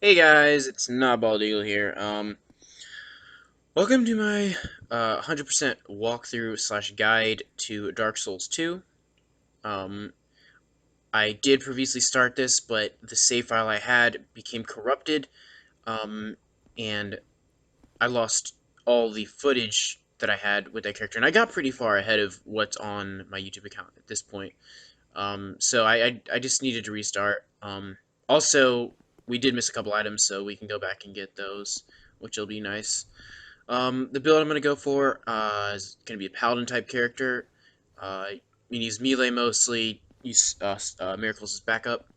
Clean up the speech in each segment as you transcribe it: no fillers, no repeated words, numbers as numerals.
Hey guys, it's not Bald Eagle here. Welcome to my 100% walkthrough slash guide to Dark Souls 2. Um, I did previously start this, but the save file I had became corrupted, um, and I lost all the footage that I had with that character, and I got pretty far ahead of what's on my YouTube account at this point. So I just needed to restart. Also, we did miss a couple items, so we can go back and get those, which will be nice. The build I'm going to go for is going to be a paladin type character. You use melee mostly, use miracles as backup.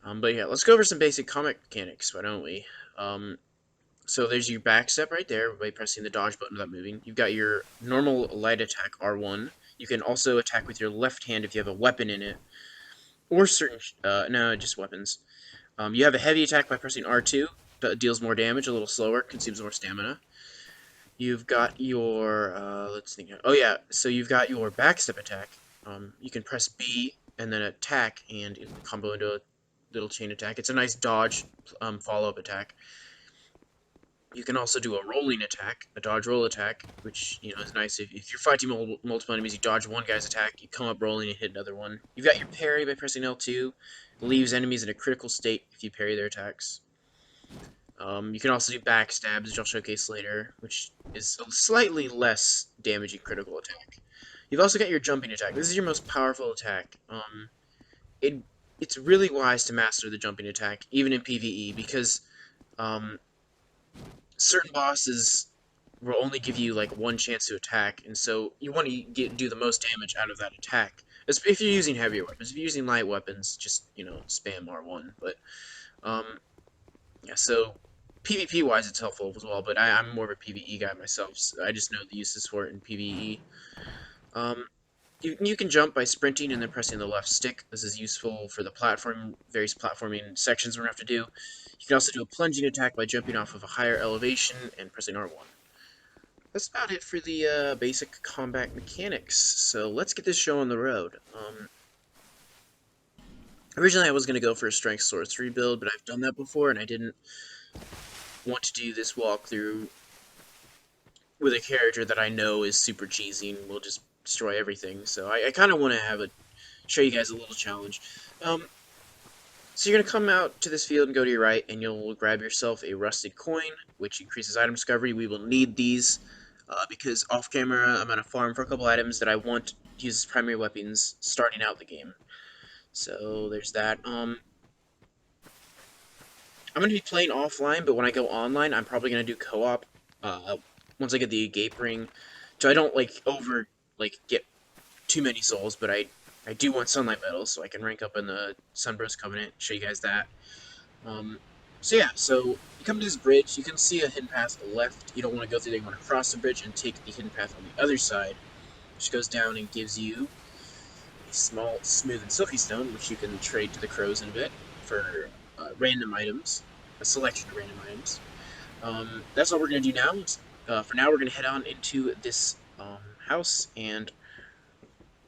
But yeah, let's go over some basic combat mechanics, why don't we? Um, so there's your back step right there by pressing the dodge button without moving. You've got your normal light attack, R1. You can also attack with your left hand if you have a weapon in it, or certain, no, just weapons. You have a heavy attack by pressing R2, that deals more damage, a little slower, consumes more stamina. You've got your, let's think. Oh yeah, so you've got your backstep attack. You can press B and then attack, and it will combo into a little chain attack. It's a nice dodge follow-up attack. You can also do a rolling attack, a dodge roll attack, which is nice. If you're fighting multiple enemies, you dodge one guy's attack, you come up rolling and hit another one. You've got your parry by pressing L2. It leaves enemies in a critical state if you parry their attacks. You can also do backstabs, which I'll showcase later, which is a slightly less damaging critical attack. You've also got your jumping attack. This is your most powerful attack. It it's really wise to master the jumping attack, even in PvE, because um, certain bosses will only give you like one chance to attack, and so you want to do the most damage out of that attack. If you're using heavier weapons, if you're using light weapons, just spam R1. But um, yeah, so PvP wise, it's helpful as well. But I'm more of a PvE guy myself, so I just know the uses for it in PvE. Um, you can jump by sprinting and then pressing the left stick. This is useful for the various platforming sections we're gonna have to do. You can also do a plunging attack by jumping off of a higher elevation and pressing R1. That's about it for the basic combat mechanics. So let's get this show on the road. Originally I was gonna go for a strength sorcery build, but I've done that before and I didn't want to do this walkthrough with a character that I know is super cheesy and will just destroy everything. So I kind of want to show you guys a little challenge. Um, so you're gonna come out to this field and go to your right, and you'll grab yourself a rusted coin, which increases item discovery. We will need these because off camera I'm gonna farm for a couple items that I want to use as primary weapons starting out the game. So there's that. I'm gonna be playing offline, but when I go online, I'm probably gonna do co-op. Once I get the gape ring, so I don't get too many souls, but I do want sunlight medals, so I can rank up in the Sunburst Covenant. Show you guys that. Um, so yeah, so you come to this bridge. You can see a hidden path to the left. You don't want to go through there. You want to cross the bridge and take the hidden path on the other side, which goes down and gives you a small, smooth, and silky stone, which you can trade to the crows in a bit for random items, a selection of random items. That's all we're going to do now. For now, we're going to head on into this house, and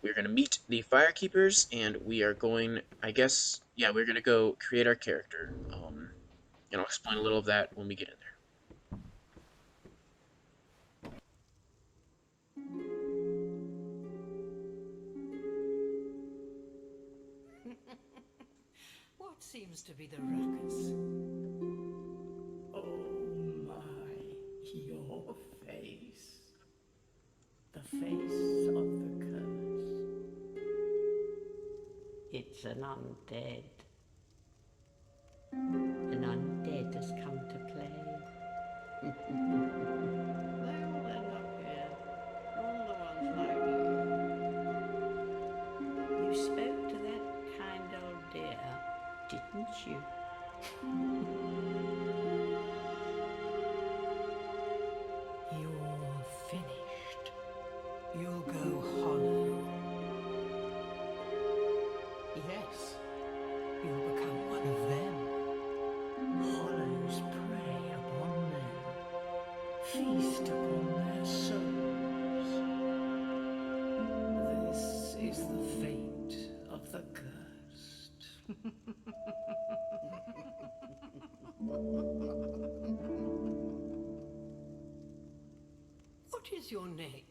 we're going to meet the Firekeepers, and we are going, I guess, yeah, we're going to go create our character. And I'll explain a little of that when we get in there. What seems to be the ruckus? Oh my, your face. The face of the curse. It's an undead. An undead has come to play. They all end up here. All the ones like you. You spoke to that kind old dear, didn't you? You're finished. You'll go hollow. Yes, What is your name?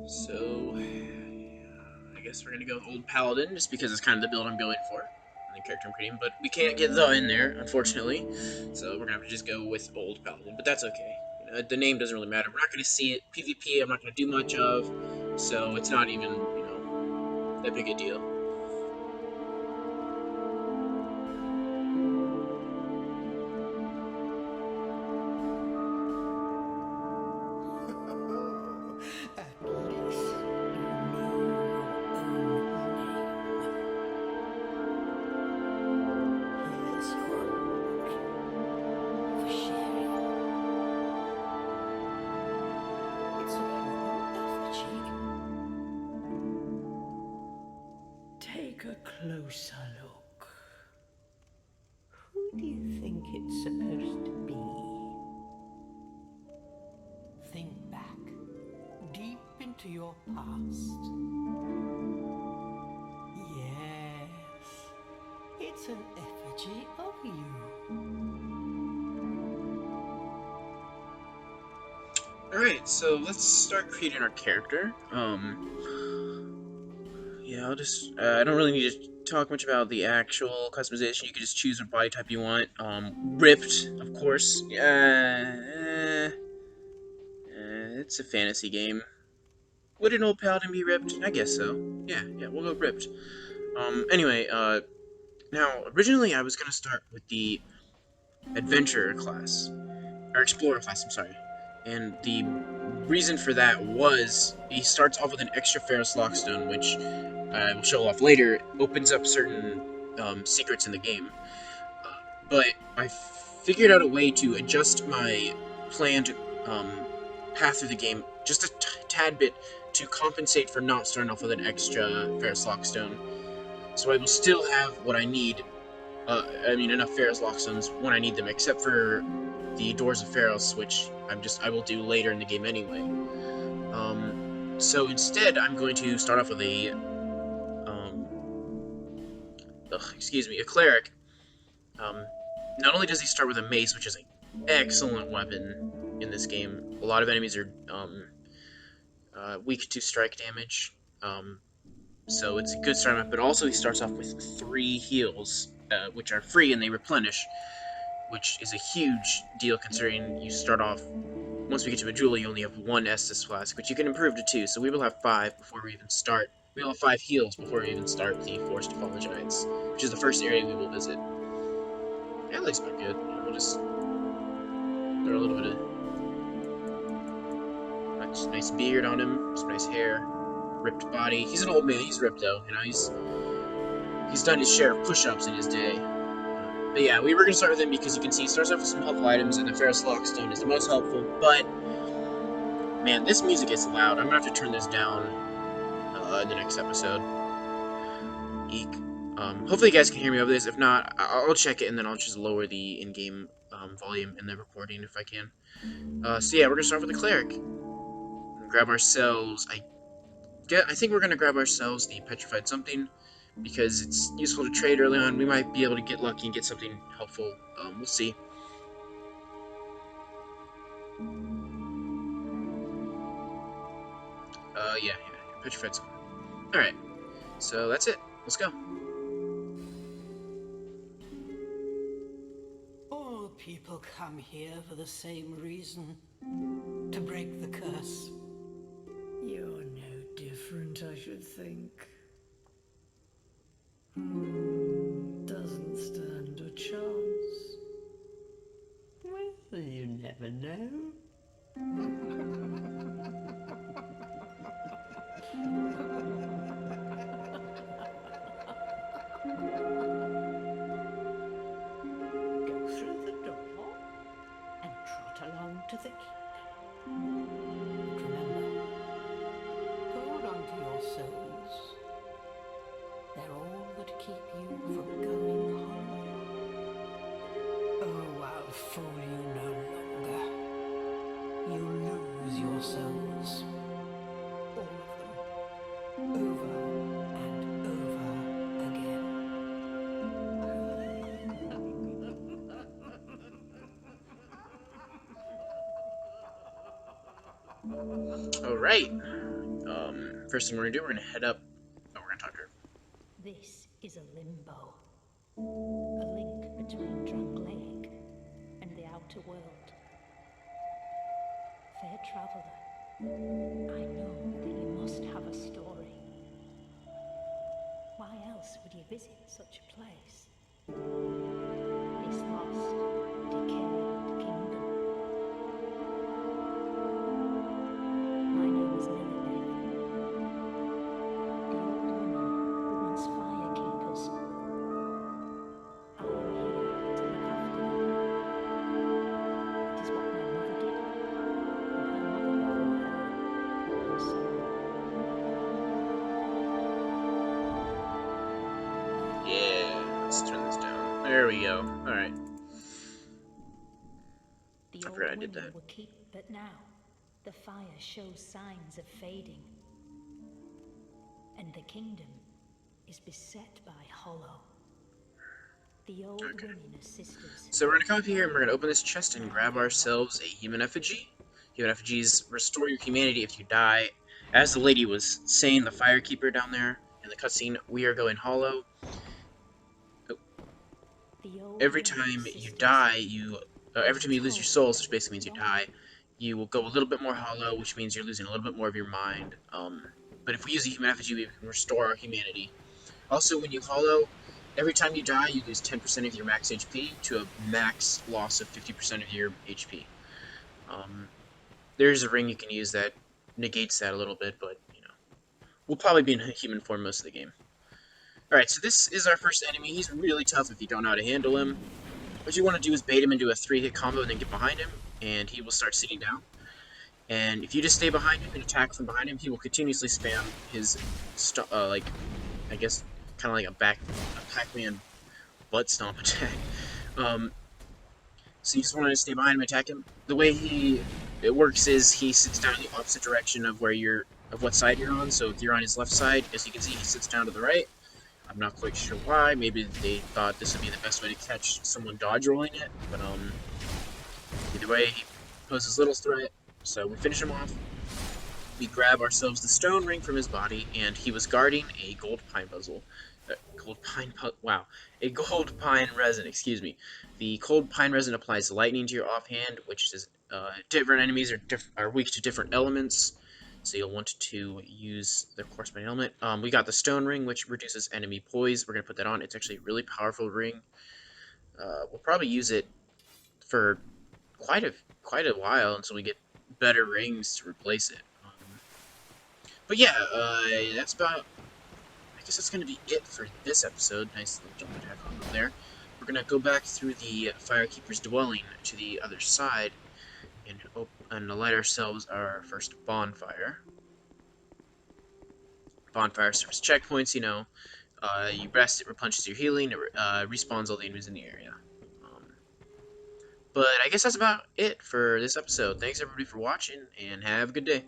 So, I guess we're gonna go with Old Paladin, just because it's kind of the build I'm going for, and the character I'm creating, but we can't get the in there, unfortunately, so we're gonna have to just go with Old Paladin, but that's okay. You know, the name doesn't really matter. We're not gonna see it. PvP, I'm not gonna do much of, so it's not even, you know, that big a deal. At least you know your own name. Here's your reward for sharing. It's a human effigy. Take a closer look. Who do you think it's supposed to be? Think back, deep into your past. Yes, it's an effigy of you. Alright, so let's start creating our character. Yeah, I don't really need to talk much about the actual customization. You can just choose what body type you want. Ripped, of course. It's a fantasy game. Would an old paladin be ripped? I guess so. Yeah, we'll go ripped. Anyway, now, originally I was gonna start with the adventurer class. Or explorer class, I'm sorry. And the reason for that was he starts off with an extra Ferris Lockstone, which I will show off later, opens up certain secrets in the game. But I figured out a way to adjust my planned path through the game just a tad bit to compensate for not starting off with an extra Ferris Lockstone. So I will still have what I need. Enough Ferris Lockstones when I need them, except for the Doors of Pharos, which I will do later in the game anyway. So instead, I'm going to start off with a cleric. Not only does he start with a mace, which is an excellent weapon in this game. A lot of enemies are weak to strike damage, so it's a good starting up. But also, he starts off with 3 heals, which are free and they replenish, which is a huge deal considering you start off. Once we get to a jewel, you only have 1 Estus flask, which you can improve to 2. So we will have 5 before we even start. We will have 5 heals before we even start the Forest to Fallen Giants, which is the first area we will visit. Yeah, that looks about good. We'll just throw a little bit of nice beard on him, some nice hair, ripped body. He's an old man. He's ripped though. You know, he's done his share of push-ups in his day. But yeah, we were gonna start with him because you can see he starts off with some helpful items, and the Ferris Lockstone is the most helpful. But man, this music is loud. I'm gonna have to turn this down in the next episode. Eek. Hopefully you guys can hear me over this. If not, I'll check it and then I'll just lower the in-game volume in the recording if I can. So yeah, we're gonna start with the cleric. Grab ourselves. I think we're gonna grab ourselves the petrified something because it's useful to trade early on. We might be able to get lucky and get something helpful. We'll see. Yeah, petrified something. All right, so that's it. Let's go. All people come here for the same reason. To break the curse. You're no different, I should think. Doesn't stand a chance. Well, you never know. Go through the door and trot along to the kingdom. But remember, hold on to your souls. They're all that keep Alright. First thing we're gonna do, we're gonna head up. Oh, we're gonna talk to her. This is a limbo, a link between Drunk Lake and the outer world. Fair traveller, I know that you must have a story. Why else would you visit such a place? This lost, decayed kingdom. My name is Lilibeth, the old woman who wants fire keepers. I am here to look after them. It is what my mother did, and her mother before her, and so on. Yeah, let's turn this down. There we go. Alright. The I old forgot I did women that. were keep, but now the fire shows signs of fading, and the kingdom is beset by hollow. The old Okay. women are sisters. So we're gonna come up here and we're gonna open this chest and grab ourselves a human effigy. Human effigies restore your humanity if you die. As the lady was saying, the firekeeper down there in the cutscene, we are going hollow. The old Every women are time you sisters. die, every I'm time you lose your told souls, there which was basically a means you longing. die, you will go a little bit more hollow, which means you're losing a little bit more of your mind. But if we use a human effigy, we can restore our humanity. Also, when you hollow, every time you die, you lose 10% of your max HP to a max loss of 50% of your HP. There's a ring you can use that negates that a little bit, but we'll probably be in human form most of the game. Alright, so this is our first enemy. He's really tough if you don't know how to handle him. What you want to do is bait him into a 3-hit combo and then get behind him, and he will start sitting down. And if you just stay behind him and attack from behind him, he will continuously spam his, I guess, kind of like a Pac-Man butt stomp attack. Um, so you just want to stay behind him and attack him. The way it works is he sits down in the opposite direction of what side you're on. So if you're on his left side, as you can see, he sits down to the right. I'm not quite sure why. Maybe they thought this would be the best way to catch someone dodge rolling it, but either way, he poses little threat. So we finish him off. We grab ourselves the stone ring from his body, and he was guarding a gold pine puzzle. Wow, a gold pine resin. Excuse me. The cold pine resin applies lightning to your offhand, which is different enemies are weak to different elements. So you'll want to use the corresponding element. We got the stone ring, which reduces enemy poise. We're gonna put that on. It's actually a really powerful ring. We'll probably use it for quite a while until we get better rings to replace it. But yeah, that's about. I guess that's gonna be it for this episode. Nice little jump attack on over there. We're gonna go back through the Firekeeper's dwelling to the other side and light ourselves our first bonfire. Bonfire serves checkpoints. You rest, it replenishes your healing, it respawns all the enemies in the area. Um, but I guess that's about it for this episode. Thanks everybody for watching, and have a good day.